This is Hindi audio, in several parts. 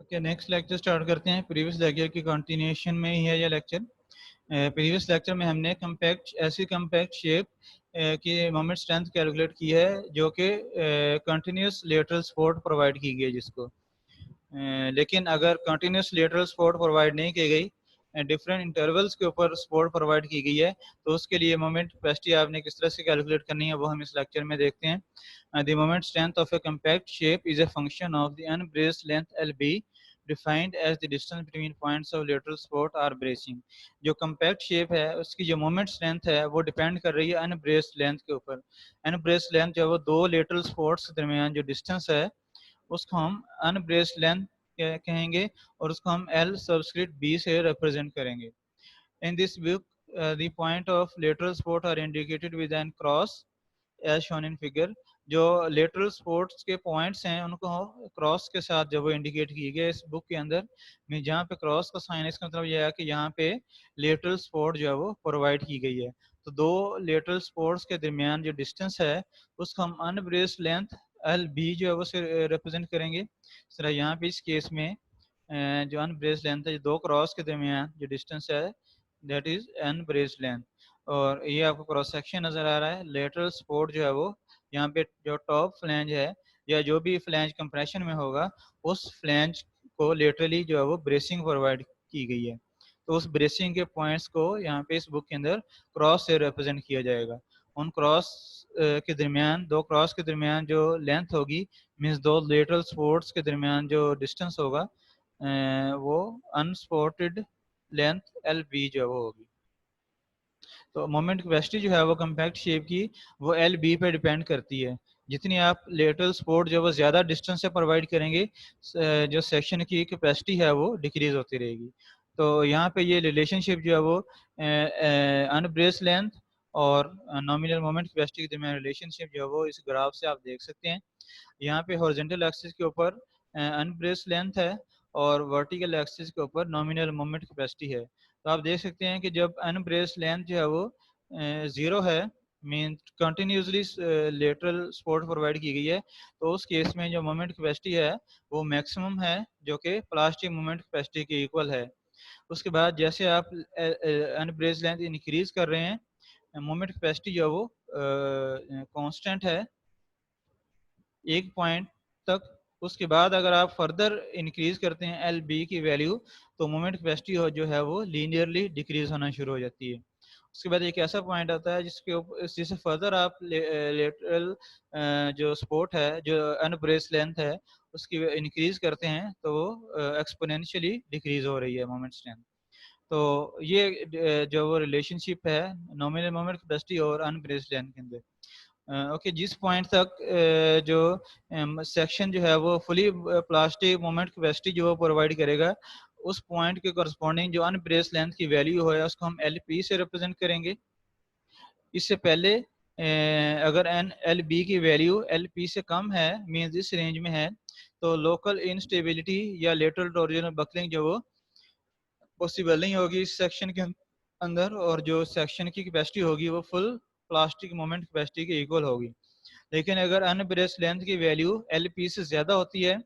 ओके, नेक्स्ट लेक्चर स्टार्ट करते हैं। प्रीवियस लेक्चर की कंटिन्यूएशन में ही है यह लेक्चर। प्रीवियस लेक्चर में हमने ऐसी कम्पैक्ट शेप की मोमेंट स्ट्रेंथ कैलकुलेट की है जो कि कंटिन्यूस लेटरल सपोर्ट प्रोवाइड की गई है जिसको। लेकिन अगर कंटिन्यूस लेटरल सपोर्ट प्रोवाइड नहीं की गई, डिफरेंट इंटरवल्स के ऊपर सपोर्ट प्रोवाइड की गई है, तो उसके लिए मोमेंट कैपेसिटी आपने किस तरह से कैलकुलेट करनी है वो हम इस लेक्चर में देखते हैं। The moment strength of a compact shape is a function of the unbraced length L B defined as the distance between points of lateral support or bracing. जो कम्पैक्ट शेप है उसकी जो मोमेंट स्ट्रेंथ है वो डिपेंड कर रही है अनब्रेस्ड लेंथ के ऊपर। अनब्रेस्ड लेंथ जो है वो दो लेटरल सपोर्ट्स के दरमियान जो डिस्टेंस है उसको हम अनब्रेस्ड लेंथ कहेंगे और उसको हम एल सबस्क्रिप्ट बी से रिप्रेजेंट करेंगे। In this book the point of lateral support are indicated with an cross as shown in figure. जो लेटरल सपोर्ट्स के पॉइंट्स हैं उनको क्रॉस के साथ जब वो इंडिकेट किए गए इस बुक के अंदर में, जहाँ पे क्रॉस का साइन है इसका मतलब यह है कि यहाँ पे लेटरल सपोर्ट जो है वो प्रोवाइड की गई है। तो दो लेटरल सपोर्ट्स के दरमियान जो डिस्टेंस है उसको हम अनब्रेस्ड लेंथ एल बी जो है वो से रिप्रेजेंट करेंगे। सर यहाँ पे इस केस में जो अनब्रेस्ड लेंथ है, दो क्रॉस के दरमियान जो डिस्टेंस है दैट इज अनब्रेस्ड लेंथ। और ये आपको क्रॉस सेक्शन नजर आ रहा है। लेटरल सपोर्ट जो है वो यहाँ पे जो टॉप फ्लैंज है या जो भी फ्लैंज कंप्रेशन में होगा उस फ्लैंज को लेटरली जो है वो ब्रेसिंग प्रोवाइड की गई है। तो उस ब्रेसिंग के पॉइंट्स को यहाँ पे इस बुक के अंदर क्रॉस से रिप्रेजेंट किया जाएगा। उन क्रॉस के दरमियान, दो क्रॉस के दरमियान जो लेंथ होगी, मीन्स दो लेटरल सपोर्ट्स के दरमियान जो डिस्टेंस होगा वो अनसपोर्टेड लेंथ एल बी जो है वो होगी। तो मोमेंट कैपेसिटी जो है वो कम्पैक्ट शेप की वो एल बी पे डिपेंड करती है। जितनी आप लेटरल सपोर्ट जो वो ज़्यादा डिस्टेंस से प्रोवाइड करेंगे, जो सेक्शन की कैपेसिटी है वो डिक्रीज होती रहेगी। तो यहाँ पे ये रिलेशनशिप जो है वो अनब्रेस्ड लेंथ और नॉमिनल मोमेंट कैपेसिटी के दरमियान रिलेशनशिप जो है वो इस ग्राफ से आप देख सकते हैं। यहाँ पे हॉरिजॉन्टल एक्सिस के ऊपर अनब्रेस्ड लेंथ है और वर्टिकल एक्सिस के ऊपर नॉमिनल मोमेंट कैपेसिटी है। तो आप देख सकते हैं कि जब अनब्रेस्ड लेंथ जो है वो ज़ीरो है, mean continuously lateral support provide की गई है, तो उस केस में जो मोमेंट कैपेसिटी है वो मैक्सिमम है जो कि प्लास्टिक मोमेंट कैपेसिटी के इक्वल है। उसके बाद जैसे आप अनब्रेस्ड लेंथ इंक्रीज कर रहे हैं, मोमेंट कैपेसिटी जो है वो कांस्टेंट है एक पॉइंट तक। उसके बाद अगर आप फर्दर इंक्रीज करते हैं एल बी की वैल्यू, तो मोमेंट कैपेसिटी जो है वो लीनियरली डिक्रीज होना शुरू हो जाती है। उसके बाद एक ऐसा पॉइंट आता है जिससे फर्दर आप लेटरल जो सपोर्ट है, जो अनब्रेस्ड लेंथ है, उसकी इंक्रीज करते हैं तो वो एक्सपोनेंशियली डिक्रीज हो रही है मोमेंट स्ट्रेंथ। तो ये जो वो रिलेशनशिप है नॉमिनल मोमेंट कैपेसिटी और अनब्रेस्ड लेंथ के अंदर। ओके, जिस पॉइंट तक जो सेक्शन जो है वो फुली प्लास्टिक मोमेंट कैपेसिटी जो प्रोवाइड करेगा, उस पॉइंट के करस्पॉन्डिंग जो अनब्रेस्ड लेंथ की वैल्यू है उसको हम एल पी से रिप्रेजेंट करेंगे। इससे पहले अगर एन एल बी की वैल्यू एल पी से कम है, मीन्स इस रेंज में है, तो लोकल इंस्टेबिलिटी या लेटरल टॉर्जनल बकलिंग जो वो पॉसिबल नहीं होगी इस सेक्शन के अंदर, और जो सेक्शन की कैपेसिटी होगी वो फुल प्लास्टिक मोमेंट कैपेसिटी के इक्वल होगी। लेकिन अगर अनब्रेस्ड लेंथ की वैल्यू एल पी से ज़्यादा होती है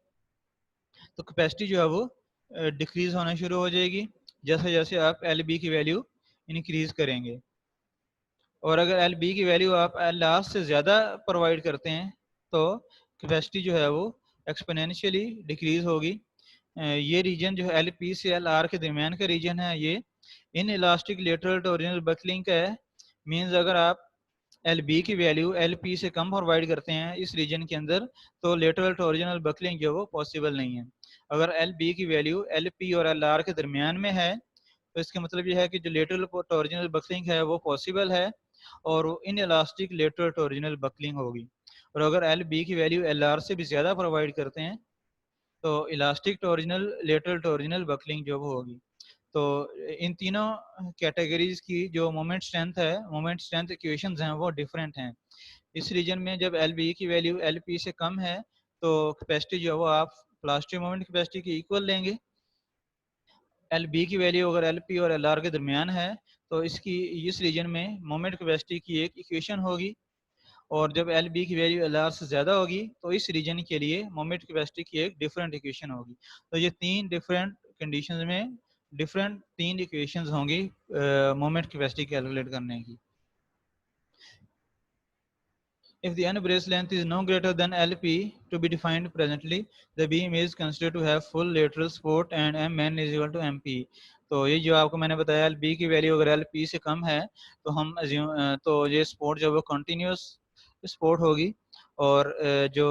तो कैपेसिटी जो है वो डिक्रीज होना शुरू हो जाएगी जैसे जैसे आप एल बी की वैल्यू इंक्रीज करेंगे। और अगर एल बी की वैल्यू आप एल आर से ज़्यादा प्रोवाइड करते हैं तो कैपेसिटी जो है वो एक्सपोनेंशियली डिक्रीज होगी। ये रीजन जो है एल पी से एल आर के दरमियान का रीजन है, ये in elastic lateral torsional buckling का है। मीन्स अगर आप एल बी की वैल्यू एल पी से कम प्रोवाइड करते हैं इस रीजन के अंदर, तो लेटरल टॉर्जनल बकलिंग जो वो पॉसिबल नहीं है। अगर एल बी की वैल्यू एल पी और एल आर के दरमियान में है तो इसका मतलब यह है कि जो लेटरल टॉर्जनल बकलिंग है वो पॉसिबल है और वो inelastic lateral torsional buckling होगी। और अगर एल बी की वैल्यू एल आर से भी ज़्यादा प्रोवाइड करते हैं तो elastic torsional lateral torsional buckling जो वो होगी। तो इन तीनों कैटेगरीज की जो मोमेंट स्ट्रेंथ है, मोमेंट स्ट्रेंथ इक्वेशंस हैं वो डिफरेंट हैं। इस रीजन में जब एल बी की वैल्यू एल पी से कम है तो कैपेसिटी जो है वो आप प्लास्टिक मोमेंट कैपेसिटी के इक्वल लेंगे। एल बी की वैल्यू अगर एल पी और एल आर के दरमियान है तो इसकी इस रीजन में मोमेंट कैपेसिटी की एक इक्वेशन होगी और जब एल बी की वैल्यू एल आर से ज़्यादा होगी तो इस रीजन के लिए मोमेंट कैपेसिटी की एक डिफरेंट इक्वेशन होगी। तो ये तीन डिफरेंट कंडीशंस में डिफरेंट तीन इक्वेशंस होंगी मोमेंट कैपेसिटी कैलकुलेट करने की। If the end brace length is no greater than LP to be defined presently, the beam is considered to have full lateral support and Mn is equal to MP। तो ये जो आपको मैंने बताया LB की वैल्यू अगर LP से कम है तो हम तो ये सपोर्ट जो वो कंटिन्यूस सपोर्ट होगी और जो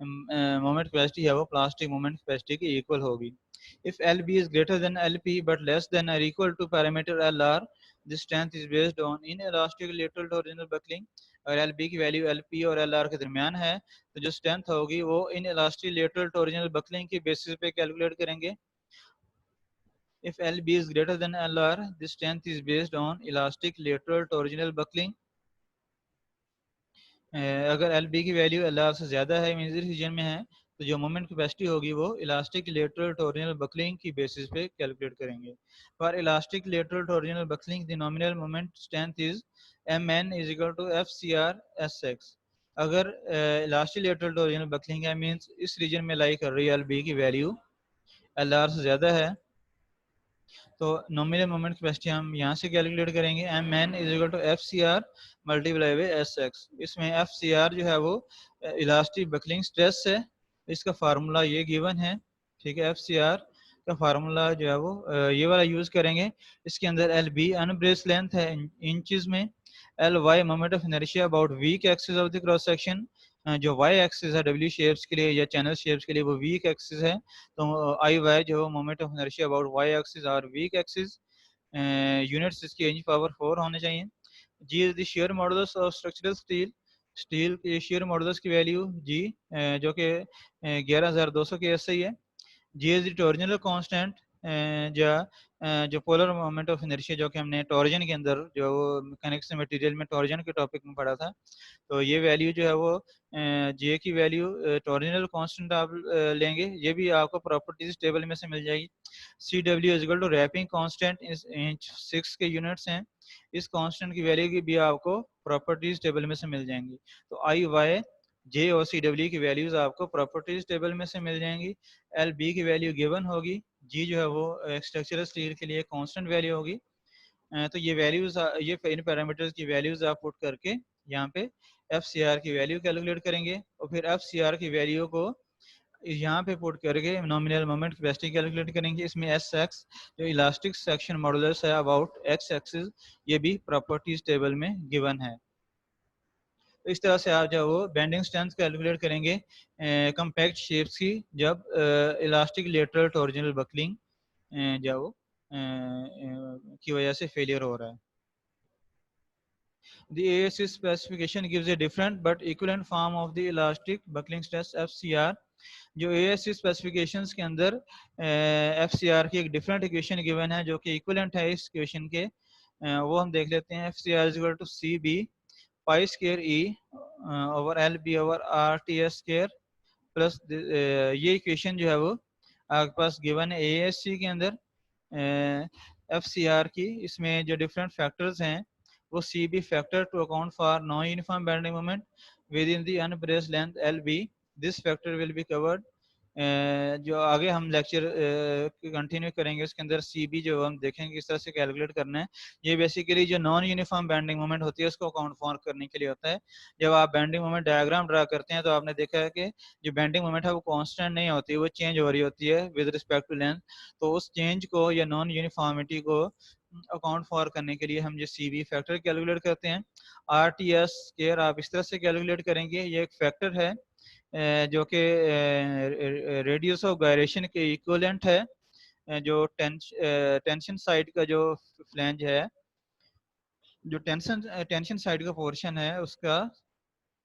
मोमेंट कैपेसिटी है वो प्लास्टिक मोमेंट कैपेसिटी की इक्वल होगी। If LB is greater than LP but less than or equal to parameter LR, the strength is based on inelastic lateral to original buckling। अगर एल बी की वैल्यू एल पी और एल आर के दरमियान है तो जो स्ट्रेंथ होगी वो inelastic lateral torsional buckling की बेसिस पे कैलकुलेट करेंगे। If L B is greater than L R the strength is based on elastic lateral torsional buckling. अगर एल बी की वैल्यू एल आर से ज़्यादा है मीन रीजन में है तो जो मोमेंट कैपेसिटी होगी वो elastic lateral torsional buckling की बेसिस पे कैलकुलेट करेंगे। For elastic lateral torsional buckling the nominal moment strength is M N is equal to F C R S X. अगर elastic lateral torsional buckling है मीन्स इस रीजन में लाई कर रही है एल बी की वैल्यू एल आर से ज़्यादा है तो नॉमिनल मोमेंट कैपेसिटी हम यहाँ से कैलकुलेट करेंगे M N is equal to F C R multiply by S X. इसमें एफ सी आर जो है वो इलास्टिक बकलिंग स्ट्रेस है, इसका फार्मूला ये गिवन है, ठीक है। एफ सी आर का फार्मूला जो है वो ये वाला यूज़ करेंगे। इसके अंदर एल बी अनब्रेस लेंथ है इंचज़ में, L Y moment of inertia about weak axis of the cross section, जो वाई एक्सिस है डब्ल्यू शेप्स के लिए या चैनल शेप्स के लिए वो वीक एक्सिस है, तो आई वाई जो moment of inertia about Y axis और वीक एक्सिस, यूनिट्स इसकी इंच पावर 4 होने चाहिए। G is the shear modulus of structural steel, steel के शेयर मॉडुलस की वैल्यू जी जो कि 11,200 के एस आई है। G is the torsional constant जो पोलर मोमेंट ऑफ इनर्शिया जो कि हमने टॉर्जन के अंदर जो मैकेनिक्स मटेरियल में टॉर्जन के टॉपिक में पढ़ा था, तो ये वैल्यू जो है वो जे की वैल्यू टॉर्जिनल कांस्टेंट आप लेंगे, ये भी आपको प्रॉपर्टीज टेबल में से मिल जाएगी। C W is equal to warping constant inch 6 के यूनिट्स हैं, इस कांस्टेंट की वैल्यू की भी आपको प्रॉपर्टीज टेबल में से मिल जाएंगी। तो आई वाई जे और सी डब्ल्यू की वैल्यूज आपको प्रॉपर्टीज टेबल में से मिल जाएंगी। एल बी की वैल्यू गिवन होगी, जी जो है वो स्ट्रक्चरल स्टील के लिए कांस्टेंट वैल्यू होगी। तो ये वैल्यूज ये इन पैरामीटर्स की वैल्यूज आप पुट करके यहाँ पे एफ सी आर की वैल्यू कैलकुलेट करेंगे और फिर एफ सी आर की वैल्यू को यहाँ पे पुट करके नॉमिनल मोमेंट कैपेसिटी कैलकुलेट करेंगे। इसमें एस एक्स जो इलास्टिक सेक्शन मॉडुलस है अबाउट एक्स एक्सिस, ये भी प्रॉपर्टीज टेबल में गिवन है। तो इस तरह से आप जो वो बेंडिंग स्ट्रेंथ कैलकुलेट करेंगे कम्पैक्ट शेप्स की जब इलास्टिक लेटरल टॉर्जिनल बकलिंग जो वो की वजह से फेलियर हो रहा है। The ASC specification gives a different but equivalent form of the elastic buckling stress FCR। जो ASC specifications के अंदर FCR की एक different equation given है जो कि equivalent है इस equation के, वो हम देख लेते हैं। FCR is equal to CB pi square E over LB over RTS square plus ये इक्वेशन जो है वो आपके पास गिवन है ASC के अंदर FCR की। इसमें जो डिफरेंट फैक्टर्स हैं वो C B factor to account for non uniform bending moment within the unbraced length L B, this factor will be covered. जो आगे हम लेक्चर कंटिन्यू करेंगे उसके अंदर सी बी जो हम देखेंगे किस तरह से कैलकुलेट करना है। ये बेसिकली जो नॉन यूनिफॉर्म बेंडिंग मोमेंट होती है उसको अकाउंट फॉर करने के लिए होता है। जब आप बेंडिंग मोमेंट डायग्राम ड्रा करते हैं तो आपने देखा है कि जो बेंडिंग मोमेंट है वो कांस्टेंट नहीं होती, वो चेंज हो रही होती है विद रिस्पेक्ट टू लेंथ। तो उस चेंज को या नॉन यूनिफॉर्मिटी को अकाउंट फॉर करने के लिए हम जो सी बी फैक्टर कैलकुलेट करते हैं। आर टी एस स्क्वायर आप इस तरह से कैलकुलेट करेंगे, ये एक फैक्टर है जो कि रेडियस ऑफ गायरेशन के इक्वलेंट है। जो टेंशन साइड का जो फ्लैंज है, जो टेंशन साइड का पोर्शन है उसका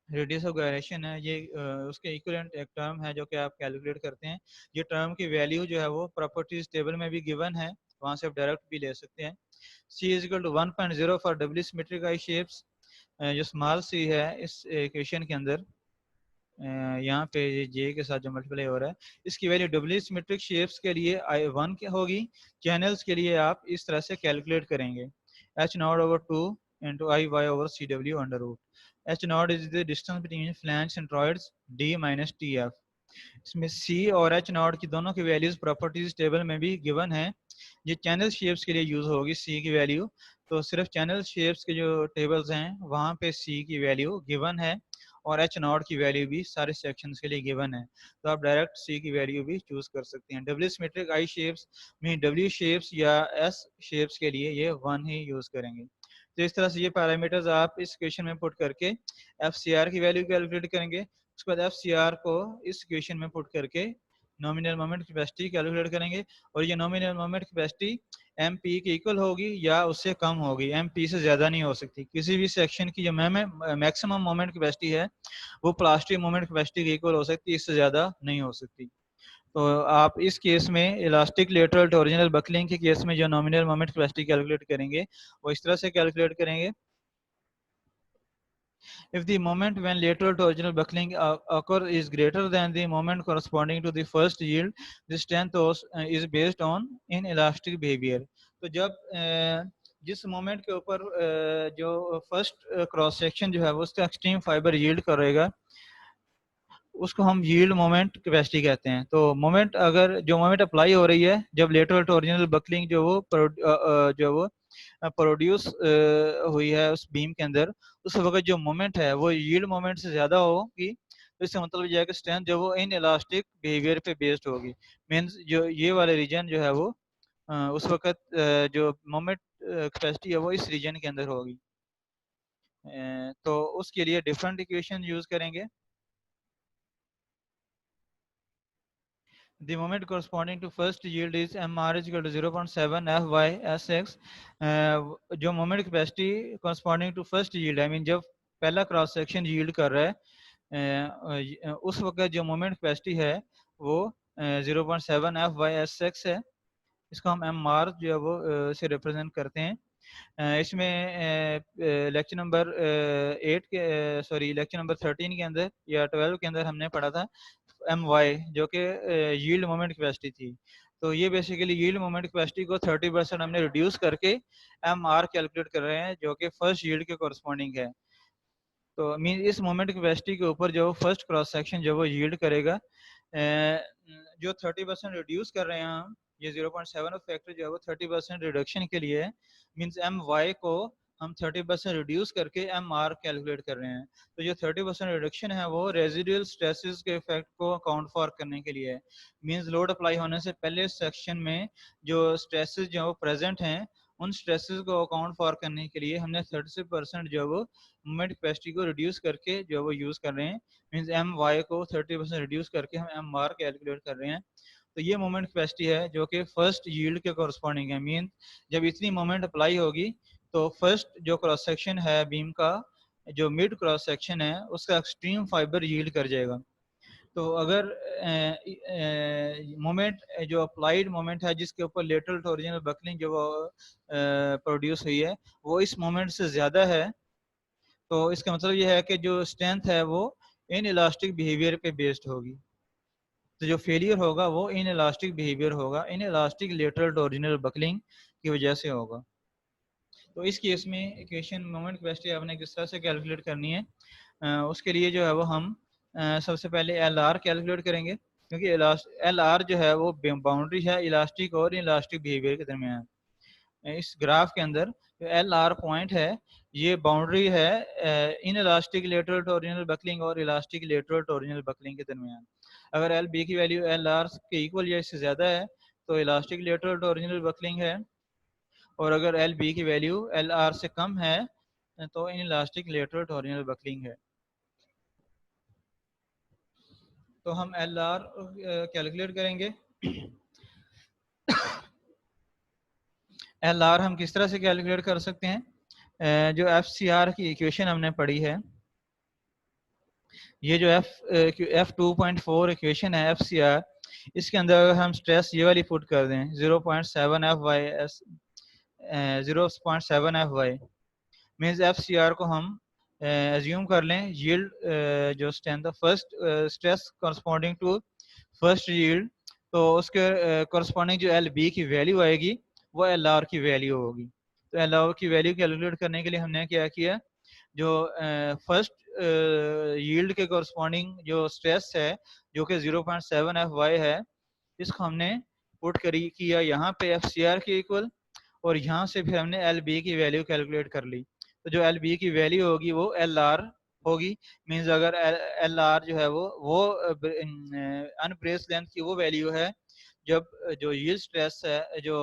रेडियस ऑफ गायरेशन है, ये उसके इक्वलेंट एक टर्म है जो कि आप कैलकुलेट करते हैं। ये टर्म की वैल्यू जो है वो प्रॉपर्टीज टेबल में भी गिवन है, वहाँ से आप डायरेक्ट भी ले सकते हैं। C is equal to 1.0 for W symmetric I shapes, जो स्मॉल सी है इस इक्वेशन के अंदर यहाँ पे जे के साथ जो मल्टीप्लाई हो रहा है, इसकी वैल्यू डब्ल्यू सिमेट्रिक शेप्स के लिए आई 1 क्या होगी, चैनल्स के लिए आप इस तरह से कैलकुलेट करेंगे H naught over 2 into I Y over C W under root. H naught is the distance between flange centroids D minus T F. इसमें सी और एच नॉट की दोनों की वैल्यूज प्रॉपर्टीज टेबल में भी गिवन है। ये चैनल शेप्स के लिए यूज होगी सी की वैल्यू, तो सिर्फ चैनल शेप्स के जो टेबल्स हैं वहाँ पे सी की वैल्यू गिवन है और एच नॉट की वैल्यू भी सारे सेक्शंस के लिए गिवन है, तो आप डायरेक्ट सी की वैल्यू भी चूज कर सकते हैं। डब्ल्यू सिमेट्रिक आई शेप्स में डब्ल्यू शेप्स या एस शेप्स के लिए ये 1 ही यूज करेंगे। तो इस तरह से ये पैरामीटर्स आप इस क्वेश्चन में पुट करके एफ सी आर की वैल्यू कैलकुलेट करेंगे। उसके बाद एफ सी आर को इस इक्वेशन में पुट करके नॉमिनल मोमेंट कैपेसिटी कैलकुलेट करेंगे, और ये nominal moment capacity M P के इक्वल होगी या उससे कम होगी, एम पी से ज़्यादा नहीं हो सकती। किसी भी सेक्शन की जो मैक्सिमम मोमेंट कैपेसिटी है वो प्लास्टिक मोमेंट कैपेसिटी के इक्वल हो सकती है, इससे ज़्यादा नहीं हो सकती। तो आप इस केस में elastic lateral torsional buckling के केस में जो नॉमिनल मोमेंट कैपेसिटी कैलकुलेट करेंगे वो इस तरह से कैलकुलेट करेंगे। If the moment when lateral to original buckling occur is greater than the moment corresponding to the first yield, the strength is based on inelastic behavior. तो जब जिस मोमेंट के ऊपर जो फर्स्ट क्रॉस सेक्शन जो है वो उसका एक्सट्रीम फाइबर यील्ड करेगा उसको हम यील्ड मोमेंट कैपेसिटी कहते हैं। तो मोमेंट अगर जो मोमेंट अप्लाई हो रही है जब लेटरल टू ओरिजिनल बकलिंग जो वो प्रोड्यूस हुई है उस बीम के अंदर, उस वक्त जो मोमेंट है वो यील्ड मोमेंट से ज़्यादा होगी, तो इसका मतलब यह है कि स्ट्रेंथ जो वो इन इलास्टिक बिहेवियर पे बेस्ड होगी। मीन्स जो ये वाले रीजन जो है वो उस वक्त जो मोमेंट कैपेसिटी है वो इस रीजन के अंदर होगी। तो उसके लिए डिफरेंट इक्वेशन यूज करेंगे। The moment corresponding to first yield is MR is equal to 0.7 Fy Sx। जो moment capacity corresponding to first yield है, I mean जब पहला क्रॉस सेक्शन यील्ड कर रहा है उस वक्त जो मोमेंट कैपेसिटी है वो 0.7 Fy Sx है। इसको हम MR जो है वो से रिप्रेजेंट करते हैं। इसमें लेक्चर नंबर 8 के सॉरी लेक्चर नंबर 13 के अंदर या 12 के अंदर हमने पढ़ा था एम वाई जो कि यील्ड मोमेंट कैपेसिटी थी। तो ये बेसिकली यील्ड मोमेंट कैपेसिटी को 30% हमने रिड्यूस करके एम आर कैलकुलेट कर रहे हैं जो कि फर्स्ट यील्ड के कॉरस्पॉन्डिंग है। तो मीन इस मोमेंट कैपेसिटी के ऊपर जो फर्स्ट क्रॉस सेक्शन जो वो यील्ड करेगा जो 30% रिड्यूस कर रहे हैं हम, ये 0.7 फैक्टर जो है वो 30% रिडक्शन के लिए है। मीन्स एम वाई को हम 30% रिड्यूस करके एम आर कैलकुलेट कर रहे हैं। तो जो 30% रिडक्शन है वो रेजिडुअल स्ट्रेसेस के इफेक्ट को अकाउंट फॉर करने के लिए है। मीन्स लोड अप्लाई होने से पहले सेक्शन में जो स्ट्रेसेस जो वो प्रेजेंट हैं उन स्ट्रेसेस को अकाउंट फॉर करने के लिए हमने 30% जो वो मोमेंट कैपेसिटी को रिड्यूस करके जो वो यूज़ कर रहे हैं। मीन्स एम वाई को 30% रिड्यूस करके हम एम आर कैलकुलेट कर रहे हैं। तो ये मोमेंट कैपेसिटी है जो कि फर्स्ट यील्ड के कॉरस्पॉन्डिंग है। मीन जब इतनी मोमेंट अप्लाई होगी तो फर्स्ट जो क्रॉस सेक्शन है बीम का जो मिड क्रॉस सेक्शन है उसका एक्सट्रीम फाइबर यील्ड कर जाएगा। तो अगर मोमेंट जो अप्लाइड मोमेंट है जिसके ऊपर लेटरल टू ओरिजिनल बकलिंग जो प्रोड्यूस हुई है वो इस मोमेंट से ज़्यादा है, तो इसका मतलब ये है कि जो स्ट्रेंथ है वो इन इलास्टिक बिहेवियर पे बेस्ड होगी। तो जो फेलियर होगा वो इन इलास्टिक बिहेवियर होगा, inelastic lateral torsional buckling की वजह से होगा। तो इस केस में इक्वेशन मोमेंट कैपेसिटी आपने किस तरह से कैलकुलेट करनी है, उसके लिए जो है वो हम सबसे पहले एल आर कैलकुलेट करेंगे, क्योंकि एल आर जो है वो बाउंड्री है इलास्टिक और इलास्टिक बिहेवियर के दरमियान। इस ग्राफ के अंदर जो एल आर पॉइंट है ये बाउंड्री है inelastic lateral torsional buckling और elastic lateral torsional buckling के दरमियान। अगर एल बी की वैल्यू एल आर के इक्वल या इससे ज़्यादा है तो elastic lateral torsional buckling है, और अगर एल बी की वैल्यू एल आर से कम है तो inelastic lateral torsional buckling है। तो हम एल आर कैलकुलेट करेंगे। एल आर हम किस तरह से कैलकुलेट कर सकते हैं, जो एफ सी आर की इक्वेशन हमने पढ़ी है, ये जो एफ 2.4 इक्वेशन है एफ सी आर, इसके अंदर अगर हम स्ट्रेस ये वाली पुट कर दें 0.7 F Y S 0.7 F Y, means F C R को हम एज्यूम कर लें यील्ड जो strength first stress corresponding to first yield, तो उसके कॉरस्पॉन्डिंग जो एल बी की वैल्यू आएगी वो एल आर की वैल्यू होगी। तो एल आर की वैल्यू कैलकुलेट करने के लिए हमने क्या किया, जो फर्स्ट यील्ड के कॉरस्पॉन्डिंग जो स्ट्रेस है जो कि 0.7 FY है, इसको हमने पुट करी किया यहाँ पे FCR के इक्वल, और यहाँ से फिर हमने LB की वैल्यू कैलकुलेट कर ली। तो जो LB की वैल्यू होगी वो LR होगी। मींस अगर LR जो है वो अनब्रेस लेंथ की वो वैल्यू है जब जो यील्ड स्ट्रेस है, जो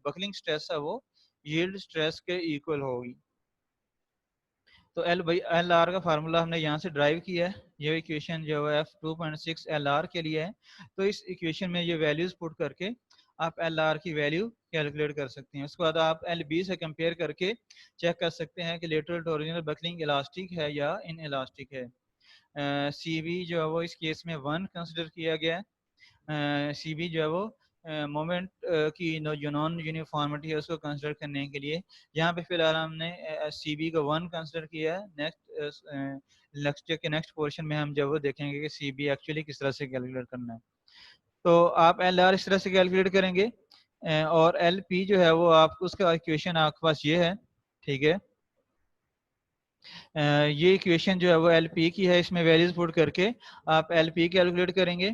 बकलिंग स्ट्रेस है, वो यील्ड स्ट्रेस के इक्वल होगी। तो LR का फार्मूला हमने यहाँ से ड्राइव किया है। ये इक्वेशन जो है F2.6 LR के लिए है। तो इस इक्वेशन में ये वैल्यूज पुट करके आप LR की वैल्यू कैलकुलेट कर सकते हैं। उसके बाद आप LB से कंपेयर करके चेक कर सकते हैं कि lateral torsional buckling elastic है या इन इलास्टिक है। CB जो है वो इस केस में 1 कंसिडर किया गया है। CB जो है वो मोमेंट की जो नॉन यूनिफॉर्मिटी है उसको कंसिडर करने के लिए यहाँ पे फिलहाल हमने CB को 1 कंसिडर किया है। नेक्स्ट के नेक्स्ट पोर्शन में हम जब वो देखेंगे कि CB एक्चुअली किस तरह से कैलकुलेट करना है। तो आप LR इस तरह से कैलकुलेट करेंगे, और LP जो है वो आप उसका इक्वेशन आपके पास ये है, ठीक है। ये इक्वेशन जो है वो LP की है, इसमें वैल्यूज पुट करके आप LP कैलकुलेट करेंगे।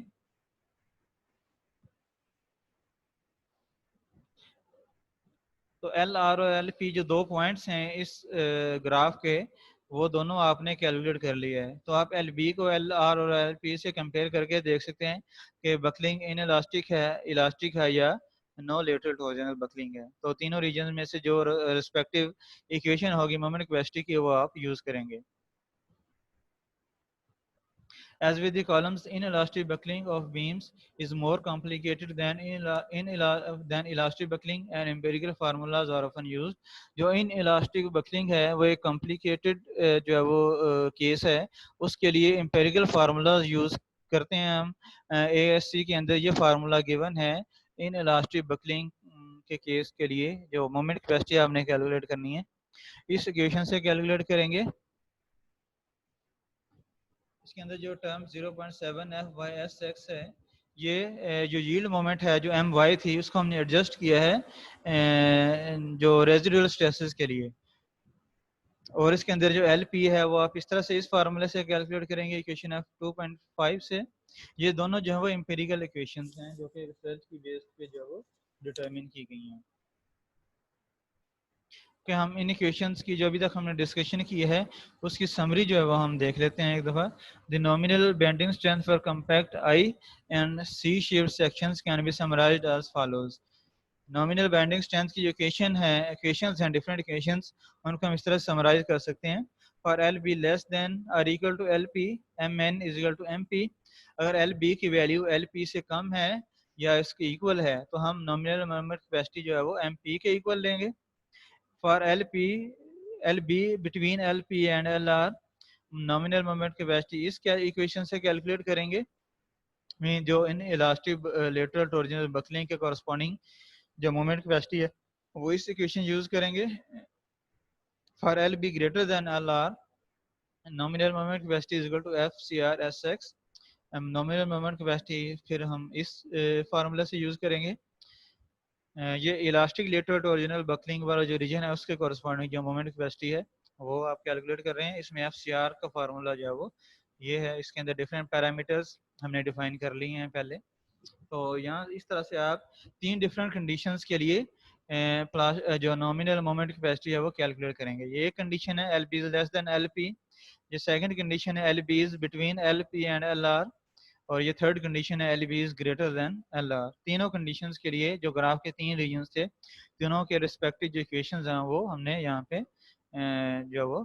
तो LR और LP जो दो पॉइंट्स हैं इस ग्राफ के, वो दोनों आपने कैलकुलेट कर लिया है। तो आप LB को LR और LP से कंपेयर करके देख सकते हैं कि बकलिंग इन इलास्टिक है या नो लेटरल टॉर्जनल बकलिंग है। तो तीनों रीजन में से जो रिस्पेक्टिव इक्वेशन होगी मोमेंट कैपेसिटी की, वो आप यूज करेंगे। As with the columns, inelastic buckling of beams is more complicated than than elastic buckling, and empirical formulas are often used. जो inelastic buckling है वो एक complicated जो है वो केस है, उसके लिए empirical formulas use करते हैं हम। ASC के अंदर ये फार्मूला गिवन है inelastic buckling के केस के लिए। जो मोमेंट कैपेसिटी आपने कैलकुलेट करनी है इस इक्वेशन से कैलकुलेट करेंगे। इसके अंदर जो टर्म 0.7 FY/SX है, ये जो यील्ड मोमेंट है जो My थी उसको हमने एडजस्ट किया है जो रेजिडुअल स्ट्रेसेस के लिए। और इसके अंदर जो LP है वो आप इस तरह से इस फार्मूले से कैलकुलेट करेंगे इक्वेशन ऑफ 2.5 से। ये दोनों जो है वो एम्पिरिकल इक्वेशंस हैं जो कि रिसर्च की बेस पे जो है वो डिटरमिन की गई हैं। कि हम इन इक्वेशंस की जो अभी तक हमने डिस्कशन की है उसकी समरी जो है वो हम देख लेते हैं एक दफ़ा। The nominal bending strength for compact I and C shaped sections can be summarised as follows. Nominal bending strength की जो इक्वेशंस हैं डिफरेंट इक्वेशंस, उनको हम इस तरह से समराइज कर सकते हैं। For L B less than और equal to L P, M N is equal to M P. अगर एल बी की वैल्यू एल पी से कम है या इसके इक्वल है तो हम नॉमिनल मोमेंट कैपेसिटी जो है वो एम पी के इक्वल लेंगे। For LB between LP and LR, nominal moment capacity इस क्या इक्वेशन से कैलकुलेट करेंगे। मीन जो inelastic lateral torsional buckling के कॉरस्पॉन्डिंग जो मोमेंट कैपेसिटी है वो इस इक्वेशन यूज करेंगे। For LB greater than LR, nominal moment capacity is equal to FCR/SX। Nominal moment capacity फिर हम इस फार्मूला से यूज करेंगे। ये elastic lateral torsional buckling वाला जो रीजन है उसके कॉरस्पॉन्डिंग जो मोमेंट कैपेसिटी है वो आप कैलकुलेट कर रहे हैं। इसमें FCR का फार्मूला जो है वो ये है। इसके अंदर डिफरेंट पैरामीटर्स हमने डिफाइन कर लिए हैं पहले। तो यहाँ इस तरह से आप तीन डिफरेंट कंडीशंस के लिए जो नॉमिनल मोमेंट कैपेसिटी है वो कैलकुलेट करेंगे। ये एक कंडीशन है LB is less than LP। ये सेकंड कंडीशन है LB is between LP and LR। और ये थर्ड कंडीशन है LB is greater than LR। तीनों कंडीशंस के लिए जो ग्राफ के तीन रीजन्स थे, तीनों के रिस्पेक्टिव जो इक्वेशंस हैं वो हमने यहाँ पे जो वो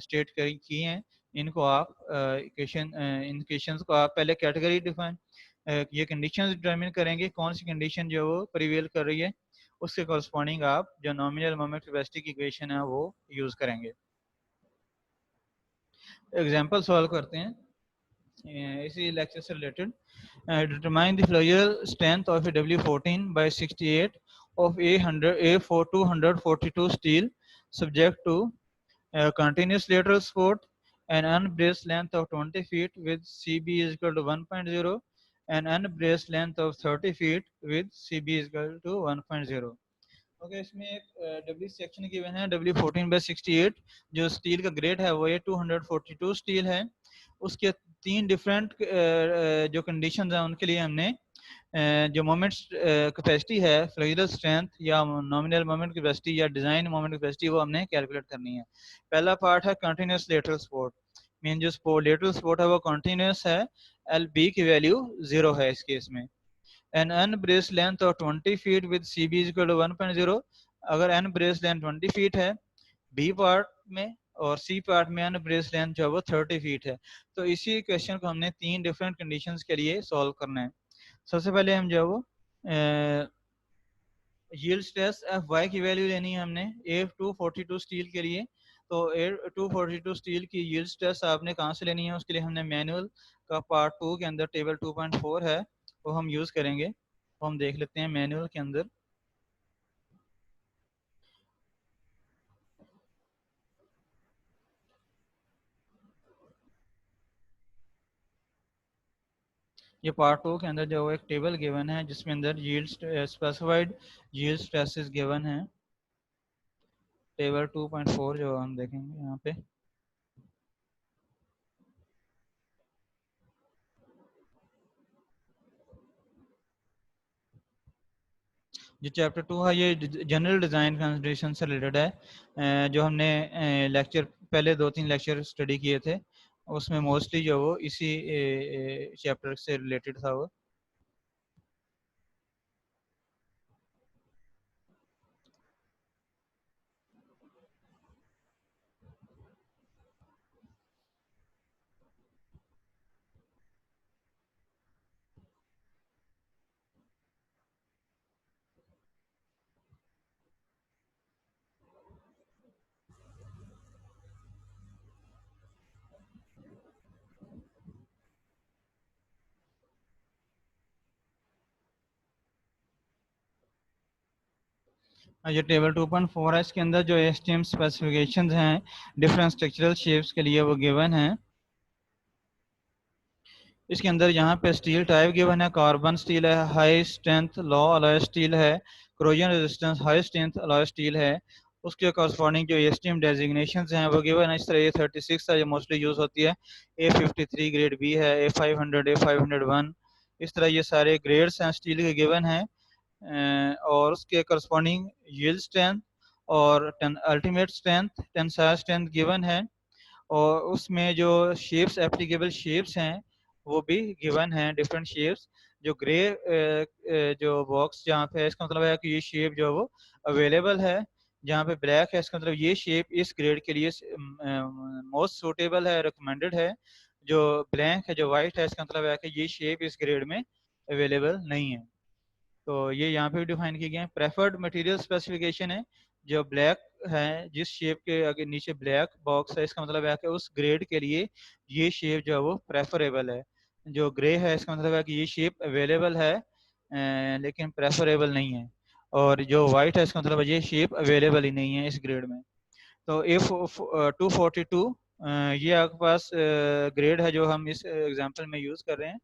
स्टेट की हैं। इनको आप इक्वेशन इन इक्वेशंस को आप पहले कैटेगरी डिफाइन ये कंडीशंस डिटरमिन करेंगे कौन सी कंडीशन जो वो प्रिवेल कर रही है, उसके कॉरस्पॉन्डिंग आप जो नॉमिनल मोमेंट कैपेसिटी की इक्वेशन है वो यूज करेंगे। एग्जांपल सॉल्व करते हैं इसी लेक्चर से related. determine the flexural strength of a W14 by 68 of A 242 steel subject to continuous lateral support, an unbraced length of 20 feet with CB is equal to 1.0, and unbraced length of 30 feet with CB is equal to 1.0. Okay, इसमें एक डब्ल्यू सेक्शन गिवन है W14/68, जो स्टील का ग्रेड है वो ये 242 स्टील है। उसके 3 डिफरेंट जो कंडीशंस हैं उनके लिए हमने जो मोमेंट कैपेसिटी है, फ्लेक्सिबल स्ट्रेंथ या नॉमिनल मोमेंट कैपेसिटी या डिजाइन मोमेंट कैपेसिटी, वो हमने कैलकुलेट करनी है। पहला पार्ट है कंटिन्यूस लेटरल सपोर्ट, मीन जो सपोर्ट लेटरल सपोर्ट है वो कंटिन्यूस है, एल बी की वैल्यू 0 है इस केस में। An unbrace length of 20 feet with C B equal to 1.0, अगर एन ब्रेस लेंथ 20 फीट है बी पार्ट में, और सी पार्ट में एन ब्रेस लेंथ जो है वो 30 फीट है। तो इसी क्वेश्चन को हमने 3 डिफरेंट कंडीशंस के लिए सॉल्व करना है। सबसे पहले हम जो है वो यील्ड स्ट्रेस एफ वाई की वैल्यू लेनी है हमने A242 स्टील के लिए। तो A242 स्टील की यील्ड स्ट्रेस आपने कहाँ से लेनी है, उसके लिए हमने मैनुअल का पार्ट 2 के अंदर टेबल 2.4 है वो हम यूज़ करेंगे। तो हम देख लेते हैं मैनुअल के अंदर। ये पार्ट 2 के अंदर जो एक टेबल गिवन है जिसमें अंदर yield specified yield stresses given है, टेबल 2.4 जो हम देखेंगे यहाँ पे। जो चैप्टर 2 है ये जनरल डिज़ाइन कंसिडरेशन से रिलेटेड है, जो हमने लेक्चर पहले 2-3 लेक्चर स्टडी किए थे उसमें मोस्टली जो वो इसी चैप्टर से रिलेटेड था वो। ये टेबल 2.4 है, इसके अंदर जो एसटीएम स्पेसिफिकेशंस हैं डिफरेंट स्ट्रक्चरल शेप्स के लिए वो गिवन है। इसके अंदर यहाँ पे स्टील टाइप गिवन है, कार्बन स्टील है, हाई स्ट्रेंथ लो अलॉय स्टील है, corrosion resistance high strength alloy steel है। उसके कॉरस्पॉन्डिंग जो एसटीएम डेजिग्नेशंस हैं वो गिवन है। इस तरह A36 है जो मोस्टली यूज होती है, A53 ग्रेड बी है, A500 A501, इस तरह ये सारे ग्रेड्स हैं स्टील के गिवन हैं। और उसके करस्पॉन्डिंग यील्ड स्ट्रेंथ और ultimate strength tensile strength given है। और उसमें जो शेप्स एप्लीकेबल शेप्स हैं वो भी गिवन हैं, डिफरेंट शेप्स। जो ग्रे जो बॉक्स जहाँ पे है इसका मतलब है कि ये शेप जो है वो अवेलेबल है। जहाँ पे ब्लैक है इसका मतलब ये शेप इस ग्रेड के लिए मोस्ट सूटेबल है, रिकमेंडेड है। जो ब्लैक है जो वाइट है इसका मतलब है कि ये शेप इस ग्रेड में अवेलेबल नहीं है। तो ये यहाँ पे भी डिफाइन किए गए हैं। प्रेफर्ड मटेरियल स्पेसिफिकेशन है, जो ब्लैक है जिस शेप के आगे नीचे ब्लैक बॉक्स है इसका मतलब है कि उस ग्रेड के लिए ये शेप जो है वो प्रेफरेबल है। जो ग्रे है इसका मतलब है कि ये शेप अवेलेबल है लेकिन प्रेफरेबल नहीं है। और जो वाइट है इसका मतलब है ये शेप अवेलेबल ही नहीं है इस ग्रेड में। तो A242 ये आपके पास ग्रेड है जो हम इस एग्जाम्पल में यूज़ कर रहे हैं।